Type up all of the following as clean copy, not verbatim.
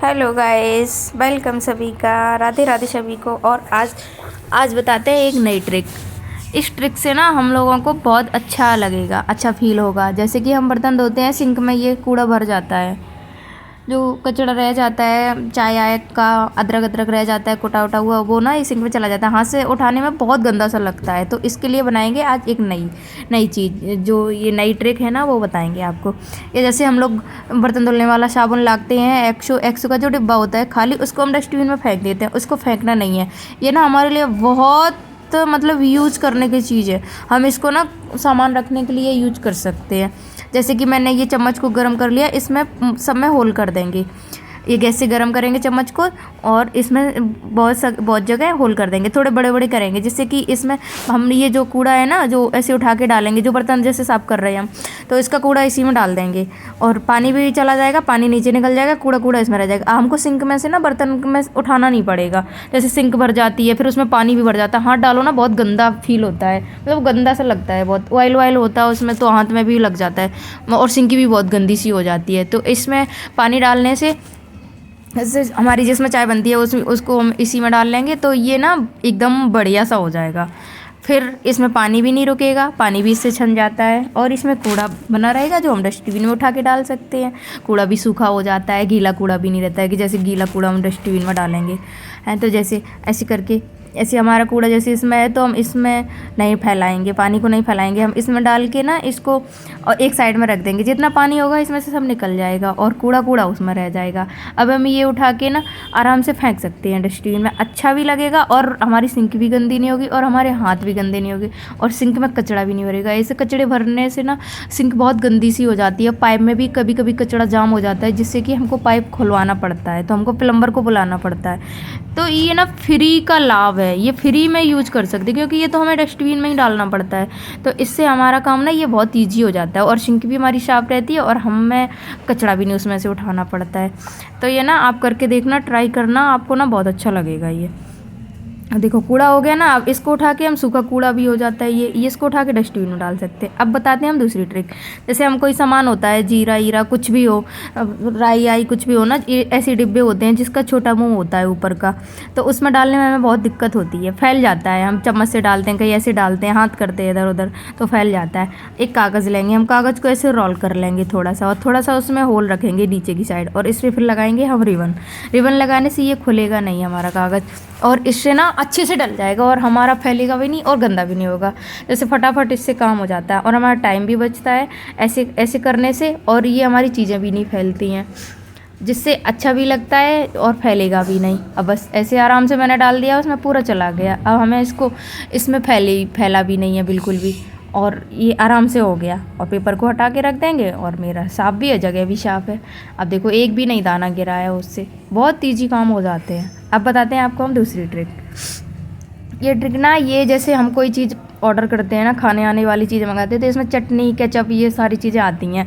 Hello guys, welcome सभी का। राधे राधे सभी को। और आज बताते हैं एक नई ट्रिक। इस ट्रिक से ना हम लोगों को बहुत अच्छा लगेगा, अच्छा फील होगा। जैसे कि हम बर्तन धोते हैं, सिंक में ये कूड़ा भर जाता है, जो कचरा रह जाता है, चाय आय का अदरक अदरक रह जाता है, कुटा उटा हुआ, वो ना इस सिंक में चला जाता है। हाथ से उठाने में बहुत गंदा सा लगता है। तो इसके लिए बनाएंगे आज एक नई चीज़। जो ये नई ट्रिक है ना, वो बताएंगे आपको। ये जैसे हम लोग बर्तन धुलने वाला साबुन लाते हैं, एक्सो का जो डिब्बा होता है खाली, उसको हम डस्टबिन में फेंक देते हैं। उसको फेंकना नहीं है। ये ना हमारे लिए बहुत मतलब यूज करने की चीज़ है। हम इसको ना सामान रखने के लिए यूज कर सकते हैं। जैसे कि मैंने ये चम्मच को गर्म कर लिया, इसमें सब में होल कर देंगे। ये गैस से गर्म करेंगे चम्मच को, और इसमें बहुत जगह होल कर देंगे, थोड़े बड़े बड़े करेंगे, जिससे कि इसमें हम ये जो कूड़ा है ना, जो ऐसे उठा के डालेंगे, जो बर्तन जैसे साफ़ कर रहे हैं हम, तो इसका कूड़ा इसी में डाल देंगे और पानी भी चला जाएगा, पानी नीचे निकल जाएगा, कूड़ा कूड़ा इसमें रह जाएगा। हमको सिंक में से ना बर्तन में उठाना नहीं पड़ेगा। जैसे सिंक भर जाती है, फिर उसमें पानी भी भर जाता है, हाथ डालो ना बहुत गंदा फील होता है, मतलब गंदा सा लगता है, बहुत ऑयल होता है उसमें, तो हाथ में भी लग जाता है और सिंक भी बहुत गंदी सी हो जाती है। तो इसमें पानी डालने से, जैसे हमारी जिसमें चाय बनती है उसको हम इसी में डाल लेंगे, तो ये ना एकदम बढ़िया सा हो जाएगा। फिर इसमें पानी भी नहीं रुकेगा, पानी भी इससे छन जाता है, और इसमें कूड़ा बना रहेगा जो हम डस्टबिन में उठा के डाल सकते हैं। कूड़ा भी सूखा हो जाता है, गीला कूड़ा भी नहीं रहता है कि जैसे गीला कूड़ा हम डस्टबिन में डालेंगे हैं। तो जैसे ऐसे करके, ऐसे हमारा कूड़ा जैसे इसमें है, तो हम इसमें नहीं फैलाएंगे, पानी को नहीं फैलाएंगे, हम इसमें डाल के ना इसको और एक साइड में रख देंगे। जितना पानी होगा इसमें से सब निकल जाएगा और कूड़ा कूड़ा उसमें रह जाएगा। अब हम ये उठा के ना आराम से फेंक सकते हैं डस्टबिन में। अच्छा भी लगेगा और हमारी सिंक भी गंदी नहीं होगी और हमारे हाथ भी गंदे नहीं होंगे और सिंक में कचरा भी नहीं भरेगा। ऐसे कचड़े भरने से ना सिंक बहुत गंदी सी हो जाती है। पाइप में भी कभी कभी कचरा जाम हो जाता है, जिससे कि हमको पाइप खुलवाना पड़ता है, तो हमको प्लम्बर को बुलाना पड़ता है। तो ये ना फ्री का लाभ है, ये फ्री में यूज कर सकते हैं, क्योंकि ये तो हमें डस्टबिन में ही डालना पड़ता है। तो इससे हमारा काम ना ये बहुत ईजी हो जाता है और सिंक भी हमारी साफ रहती है और हमें कचरा भी नहीं उसमें से उठाना पड़ता है। तो ये ना आप करके देखना, ट्राई करना, आपको ना बहुत अच्छा लगेगा। ये देखो कूड़ा हो गया ना। अब इसको उठा के हम, सूखा कूड़ा भी हो जाता है ये इसको उठा के डस्टबिन में डाल सकते हैं। अब बताते हैं हम दूसरी ट्रिक। जैसे हम कोई सामान होता है, जीरा ईरा कुछ भी हो, राई आई कुछ भी हो ना, ऐसे डिब्बे होते हैं जिसका छोटा मुंह होता है ऊपर का, तो उसमें डालने में हमें बहुत दिक्कत होती है, फैल जाता है। हम चम्मच से डालते हैं, कहीं ऐसे डालते हैं, हाथ करते हैं इधर उधर, तो फैल जाता है। एक कागज़ लेंगे, हम कागज़ को ऐसे रोल कर लेंगे थोड़ा सा, और थोड़ा सा उसमें होल रखेंगे नीचे की साइड, और इस पर फिर लगाएंगे हम रिबन लगाने से ये खुलेगा नहीं हमारा कागज़, और इससे ना अच्छे से डल जाएगा और हमारा फैलेगा भी नहीं और गंदा भी नहीं होगा। जैसे फटाफट इससे काम हो जाता है और हमारा टाइम भी बचता है ऐसे ऐसे करने से, और ये हमारी चीज़ें भी नहीं फैलती हैं, जिससे अच्छा भी लगता है और फैलेगा भी नहीं। अब बस ऐसे आराम से मैंने डाल दिया, उसमें पूरा चला गया। अब हमें इसको इसमें फैला भी नहीं है बिल्कुल भी, और ये आराम से हो गया। और पेपर को हटा के रख देंगे और मेरा साफ़ भी है, जगह भी साफ़ है। अब देखो एक भी नहीं दाना गिरा है उससे, बहुत ईजी काम हो जाते हैं। अब बताते हैं आपको हम दूसरी ट्रिक। ये ट्रिक ना, ये जैसे हम कोई चीज़ ऑर्डर करते हैं ना, खाने आने वाली चीज़ें मंगाते हैं, तो इसमें चटनी केचप ये सारी चीज़ें आती हैं,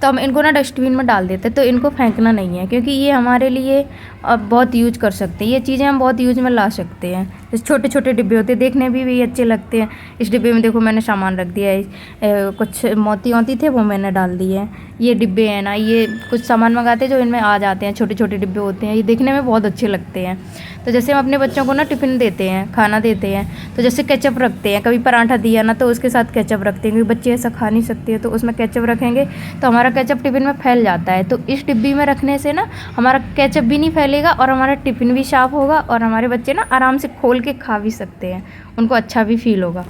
तो हम इनको ना डस्टबिन में डाल देते हैं। तो इनको फेंकना नहीं है, क्योंकि ये हमारे लिए बहुत यूज कर सकते हैं। ये चीज़ें हम बहुत यूज में ला सकते हैं। जैसे छोटे छोटे डिब्बे होते हैं, देखने भी अच्छे लगते हैं। इस डिब्बे में देखो मैंने सामान रख दिया है, कुछ मोती थे वो मैंने डाल दिए हैं। ये डिब्बे हैं ना, ये कुछ सामान मंगाते हैं जो इनमें आ जाते हैं, छोटे छोटे डिब्बे होते हैं, ये देखने में बहुत अच्छे लगते हैं। तो जैसे हम अपने बच्चों को ना टिफ़िन देते हैं, खाना देते हैं, तो जैसे केचप रखते हैं, कभी पराठा दिया ना तो उसके साथ केचप रखते हैं, क्योंकि बच्चे ऐसा खा नहीं सकते हैं, तो उसमें केचप रखेंगे तो हमारा केचप टिफ़िन में फैल जाता है। तो इस डिब्बी में रखने से ना हमारा केचप भी नहीं फैलेगा और हमारा टिफ़िन भी साफ़ होगा, और हमारे बच्चे ना आराम से खोल के खा भी सकते हैं, उनको अच्छा भी फील होगा।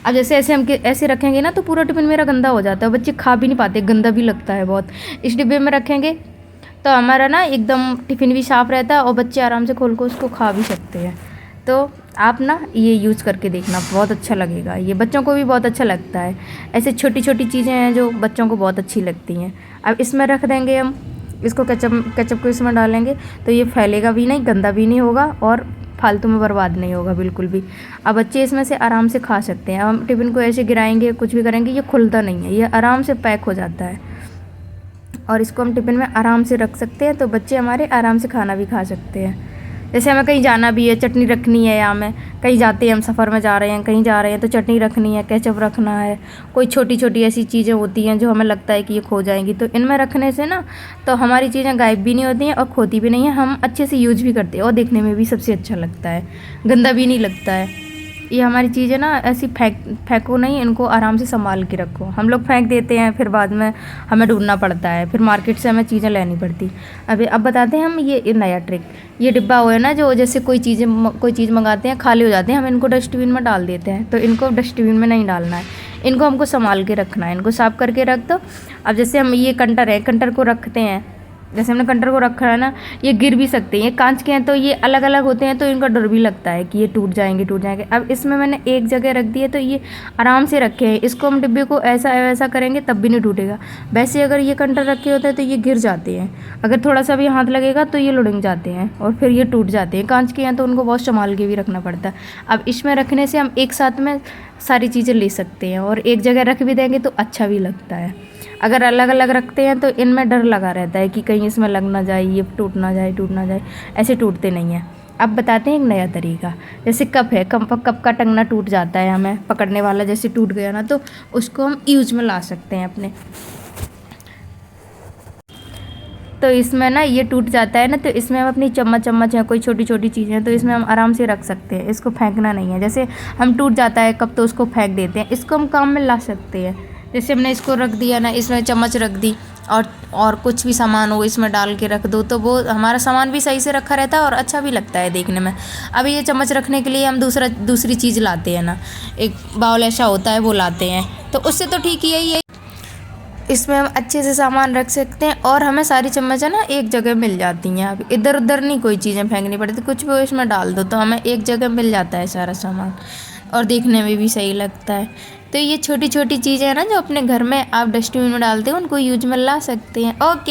अब जैसे ऐसे हम ऐसे रखेंगे ना, तो पूरा टिफ़िन मेरा गंदा हो जाता है, बच्चे खा भी नहीं पाते, गंदा भी लगता है बहुत। इस डिब्बे में रखेंगे तो हमारा ना एकदम टिफ़िन भी साफ़ रहता है और बच्चे आराम से खोल कर उसको खा भी सकते हैं। तो आप ना ये यूज़ करके देखना, बहुत अच्छा लगेगा, ये बच्चों को भी बहुत अच्छा लगता है। ऐसे छोटी छोटी चीज़ें हैं जो बच्चों को बहुत अच्छी लगती हैं। अब इसमें रख देंगे हम, इसको केचप को इसमें डालेंगे, तो ये फैलेगा भी नहीं, गंदा भी नहीं होगा और फालतू में बर्बाद नहीं होगा बिल्कुल भी। अब बच्चे इसमें से आराम से खा सकते हैं। अब हम टिफ़िन को ऐसे गिराएंगे, कुछ भी करेंगे, ये खुलता नहीं है, ये आराम से पैक हो जाता है, और इसको हम टिफ़िन में आराम से रख सकते हैं, तो बच्चे हमारे आराम से खाना भी खा सकते हैं। जैसे हमें कहीं जाना भी है, चटनी रखनी है, या हमें कहीं जाते हैं, हम सफ़र में जा रहे हैं, कहीं जा रहे हैं तो चटनी रखनी है, केचप रखना है, कोई छोटी छोटी ऐसी चीज़ें होती हैं जो हमें लगता है कि ये खो जाएंगी, तो इनमें रखने से ना तो हमारी चीज़ें गायब भी नहीं होती हैं और खोती भी नहीं है, हम अच्छे से यूज भी करते हैं और देखने में भी सबसे अच्छा लगता है, गंदा भी नहीं लगता है। ये हमारी चीज़ें ना ऐसी फेंको नहीं, इनको आराम से संभाल के रखो। हम लोग फेंक देते हैं, फिर बाद में हमें ढूंढना पड़ता है, फिर मार्केट से हमें चीज़ें लेनी पड़ती। अब बताते हैं हम ये नया ट्रिक। ये डिब्बा हो है ना, जो जैसे कोई चीज़ मंगाते हैं, खाली हो जाते हैं, हम इनको डस्टबिन में डाल देते हैं, तो इनको डस्टबिन में नहीं डालना है, इनको हमको संभाल के रखना है, इनको साफ़ करके रख दो। अब जैसे हम ये कंटर है, कंटर को रखते हैं, जैसे हमने कंटर को रखा है ना, ये गिर भी सकते हैं, ये कांच के हैं तो ये अलग अलग होते हैं, तो इनका डर भी लगता है कि ये टूट जाएंगे। अब इसमें मैंने एक जगह रख दिए तो ये आराम से रखे हैं, इसको हम डिब्बे को ऐसा वैसा करेंगे तब भी नहीं टूटेगा। वैसे अगर ये कंटर रखे होते हैं तो ये गिर जाते हैं, अगर थोड़ा सा भी हाथ लगेगा तो ये लुढ़क जाते हैं और फिर ये टूट जाते हैं। कांच के हैं तो उनको बहुत संभाल के भी रखना पड़ता है। अब इसमें रखने से हम एक साथ में सारी चीज़ें ले सकते हैं और एक जगह रख भी देंगे तो अच्छा भी लगता है। अगर अलग अलग रखते हैं तो इनमें डर लगा रहता है कि कहीं इसमें लग ना जाए, ये टूट ना जाए, ऐसे टूटते नहीं हैं। अब बताते हैं एक नया तरीका। जैसे कप है, कप का टंगना टूट जाता है, हमें पकड़ने वाला जैसे टूट गया ना, तो उसको हम यूज में ला सकते हैं अपने। तो इसमें ना ये टूट जाता है ना, तो इसमें हम अपनी चम्मच है, कोई छोटी छोटी चीज़ें हैं तो इसमें हम आराम से रख सकते हैं, इसको फेंकना नहीं है। जैसे हम टूट जाता है कप तो उसको फेंक देते हैं, इसको हम काम में ला सकते हैं। जैसे हमने इसको रख दिया ना, इसमें चम्मच रख दी और कुछ भी सामान हो इसमें डाल के रख दो, तो वो हमारा सामान भी सही से रखा रहता है और अच्छा भी लगता है देखने में। अब ये चम्मच रखने के लिए हम दूसरी चीज़ लाते हैं ना, एक बाउल ऐसा होता है वो लाते हैं, तो उससे तो ठीक ही है। इसमें हम अच्छे से सामान रख सकते हैं और हमें सारी चम्मच है ना एक जगह मिल जाती हैं। अब इधर उधर नहीं कोई चीज़ें फेंकनी पड़ती, कुछ भी इसमें डाल दो तो हमें एक जगह मिल जाता है सारा सामान और देखने में भी सही लगता है। तो ये छोटी छोटी चीज़ें हैं ना जो अपने घर में आप डस्टबिन में डालते हो, उनको यूज में ला सकते हैं। ओके।